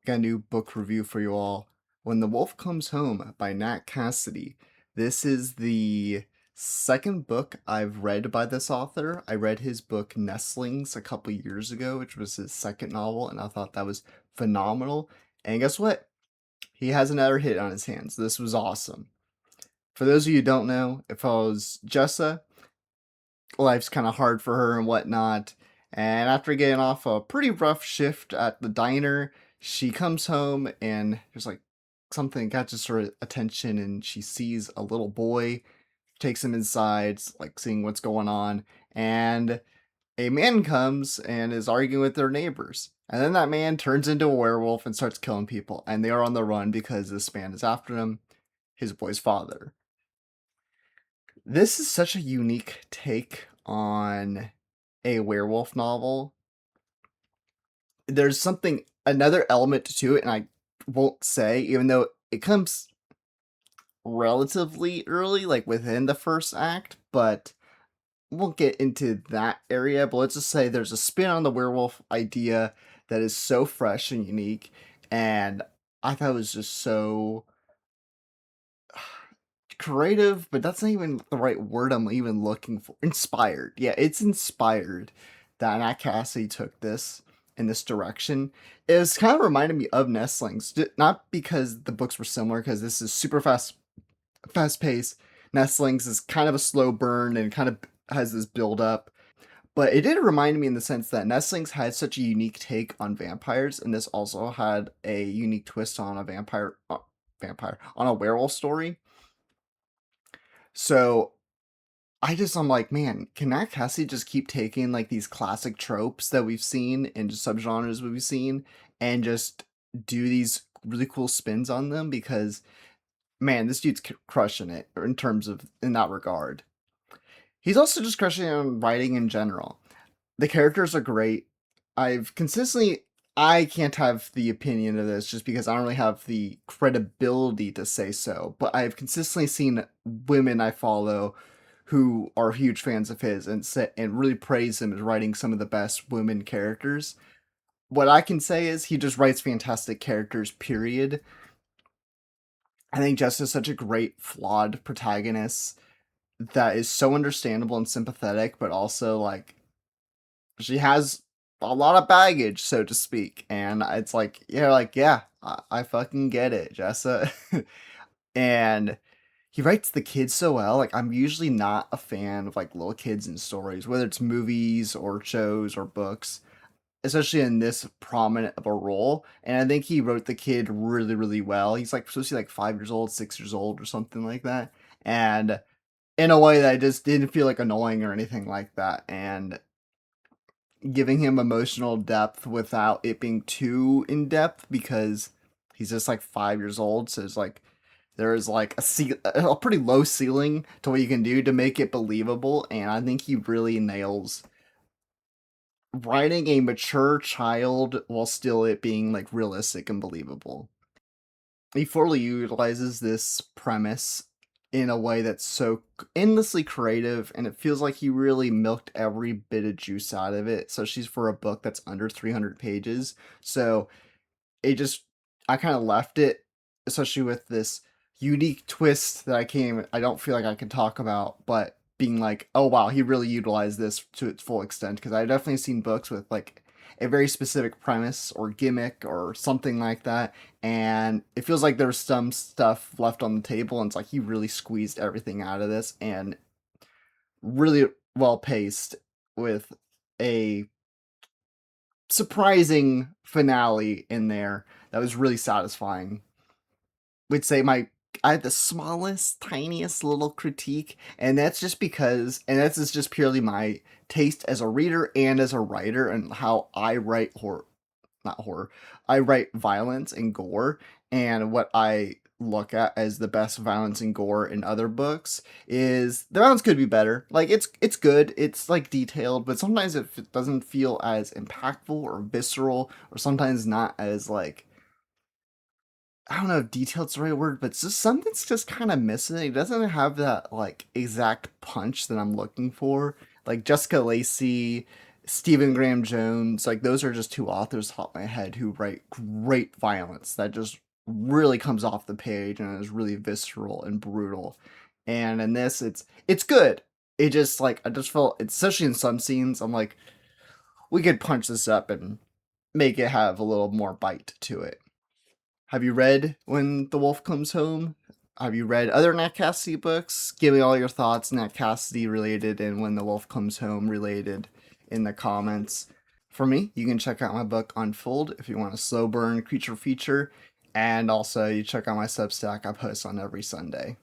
Got a new book review for you all. When the Wolf Comes Home by Nat Cassidy. This is the second book I've read by this author. I read his book Nestlings a couple years ago, which was his second novel, and I thought that was phenomenal. And guess what? He has another hit on his hands. This was awesome. For those of you who don't know, it follows Jessa. Life's kind of hard for her and whatnot. And after getting off a pretty rough shift at the diner, she comes home and there's like something catches her attention and she sees a little boy, takes him inside, like seeing what's going on. And a man comes and is arguing with their neighbors. And then that man turns into a werewolf and starts killing people. And they are on the run because this man is after them, his boy's father. This is such a unique take on a werewolf novel. There's another element to it, and I won't say, even though it comes relatively early, like within the first act, but we'll get into that area. But let's just say there's a spin on the werewolf idea that is so fresh and unique, and I thought it was just so creative, but that's not even the right word I'm even looking for. Inspired. Yeah, it's inspired that Nat Cassidy took this in this direction. It was kind of reminded me of Nestlings, not because the books were similar, because this is super fast paced. Nestlings is kind of a slow burn and kind of has this build up. But it did remind me in the sense that Nestlings had such a unique take on vampires, and this also had a unique twist on a vampire on a werewolf story. So I'm like, man, can Nat Cassidy just keep taking like these classic tropes that we've seen and just subgenres we've seen and just do these really cool spins on them? Because man, this dude's crushing it in that regard. He's also just crushing it on writing in general. The characters are great. I've consistently I can't have the opinion of this just because I don't really have the credibility to say so, but I've consistently seen women I follow who are huge fans of his and really praise him as writing some of the best women characters. What I can say is he just writes fantastic characters, period. I think Jess is such a great flawed protagonist that is so understandable and sympathetic, but also like she has a lot of baggage, so to speak. And it's like, yeah, I fucking get it, Jessa. And he writes the kids so well. Like, I'm usually not a fan of like little kids in stories, whether it's movies or shows or books, especially in this prominent of a role. And I think he wrote the kid really, really well. He's like supposed to be like 5 years old, 6 years old, or something like that. And in a way that I just didn't feel like annoying or anything like that. And giving him emotional depth without it being too in depth because he's just like 5 years old. So it's like there's like a pretty low ceiling to what you can do to make it believable, and I think he really nails writing a mature child while still it being like realistic and believable. He fully utilizes this premise in a way that's so endlessly creative, and it feels like he really milked every bit of juice out of it. So she's for a book that's under 300 pages. So it just, I kind of left it, especially with this unique twist that I don't feel like I can talk about, but being like, oh wow, he really utilized this to its full extent. Because I've definitely seen books with like a very specific premise or gimmick or something like that, and it feels like there's some stuff left on the table, and it's like he really squeezed everything out of this and really well paced with a surprising finale in there that was really satisfying. Would say I have the smallest, tiniest little critique, and that's just because, and that's just purely my taste as a reader and as a writer, and how I write not horror, I write violence and gore, and what I look at as the best violence and gore in other books is the violence could be better. Like it's good, it's like detailed, but sometimes it doesn't feel as impactful or visceral, or sometimes not as like, I don't know if detailed's the right word, but it's just something's just kind of missing. It doesn't have that like exact punch that I'm looking for. Like Jessica Lacey, Stephen Graham Jones, like those are just two authors top of my head who write great violence that just really comes off the page and is really visceral and brutal. And in this, it's good. It just like I just felt, especially in some scenes, I'm like, we could punch this up and make it have a little more bite to it. Have you read When the Wolf Comes Home? Have you read other Nat Cassidy books? Give me all your thoughts, Nat Cassidy related and When the Wolf Comes Home related, in the comments. For me, you can check out my book Unfold if you want a slow burn creature feature, and also you check out my Substack. I post on every Sunday.